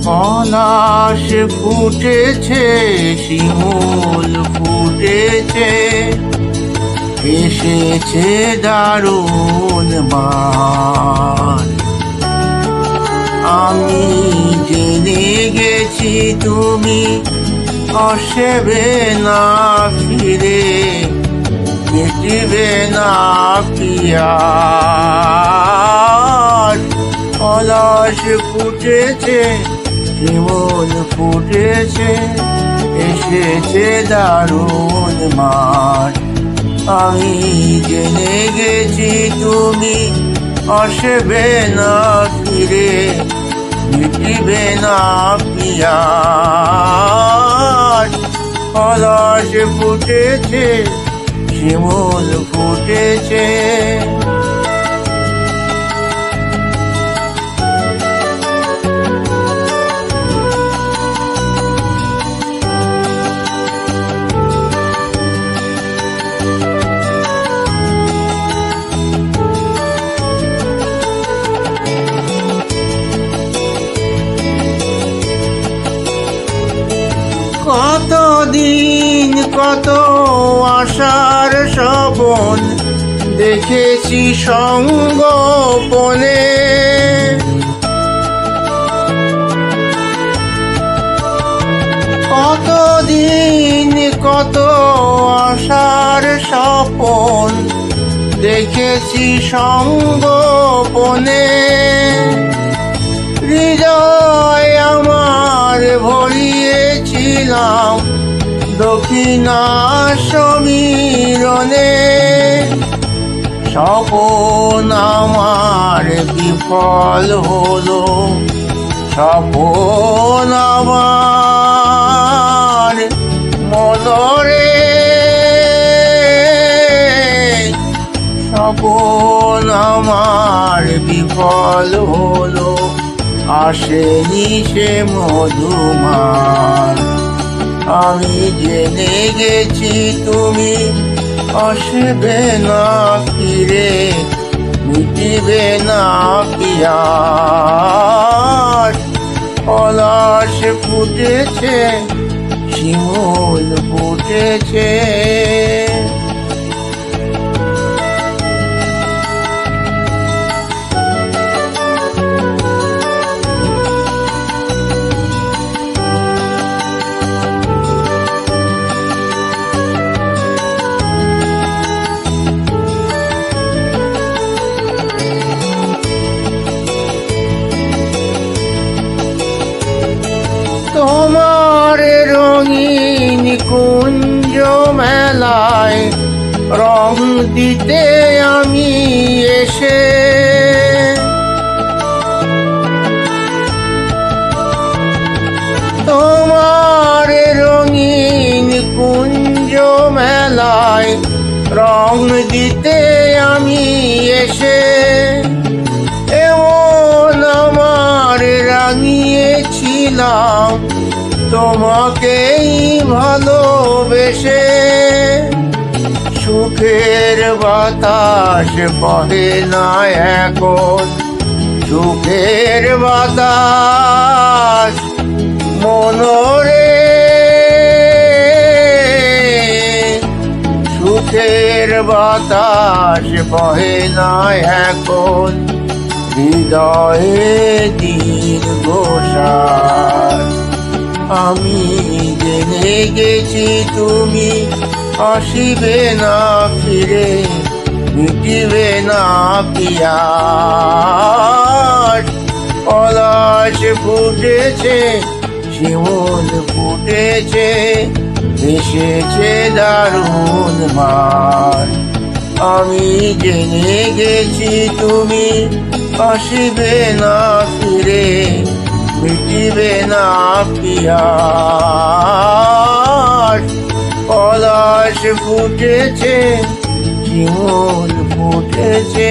পলাশ ফুটেছে, শিমুল ফুটেছে, এসেছে দারুণ বার। আমি জেনে গেছি তুমি আসবে না ফিরে, মিটবে না পিয়াস। পলাশ ফুটেছে, শিমুল ফুটেছে, এসেছে দারুণ মাস। আমি জেনে গেছি তুমি আসবে না ফিরে, মিটবে না পিয়াস। পলাশ ফুটেছে, শিমুল ফুটেছে। কতদিন কত আশার স্বপন দেখেছি সঙ্গোপনে, কতদিন কত আশার স্বপন দেখেছি সঙ্গোপনে। হৃদয় আমার ভরিয়েছিলাম দক্ষিণা সমীরণে, স্বপন আমার বিফল হলো, স্বপন আমার মনরে, স্বপন আমার বিফল হলো, আসেনি সে মধুমাস। আমি জেনে গেছি তুমি আসবে না ফিরে, মিটবে না পিয়াস। পলাশ ফুটেছে, শিমুল ফুটেছে। তোমার রঙিন কুঞ্জ মেলায় রং দিতে আমি এসে, তোমার রঙিন কুঞ্জ মেলায় রং দিতে আমি এসে, এমন আমার রাঙিয়েছিলাম তোমাকেই ভালোবেসে। সুখের বাতাস বহে না এখন, সুখের বাতাস মনরে, সুখের বাতাস বহে না এখন, হৃদয়ে দীর্ঘশ্বাস। আমি জেনে গেছি তুমি আসিবে না ফিরে, মিটিবে না পিয়াস। পলাশ ফুটেছে, শিমুল ফুটেছে, এসেছে দারুণ মাস। আমি জেনে গেছি তুমি আসিবে না ফিরে, মিটিবে না পিয়াস। পলাশ ফুটেছে শিমুল ফুটেছে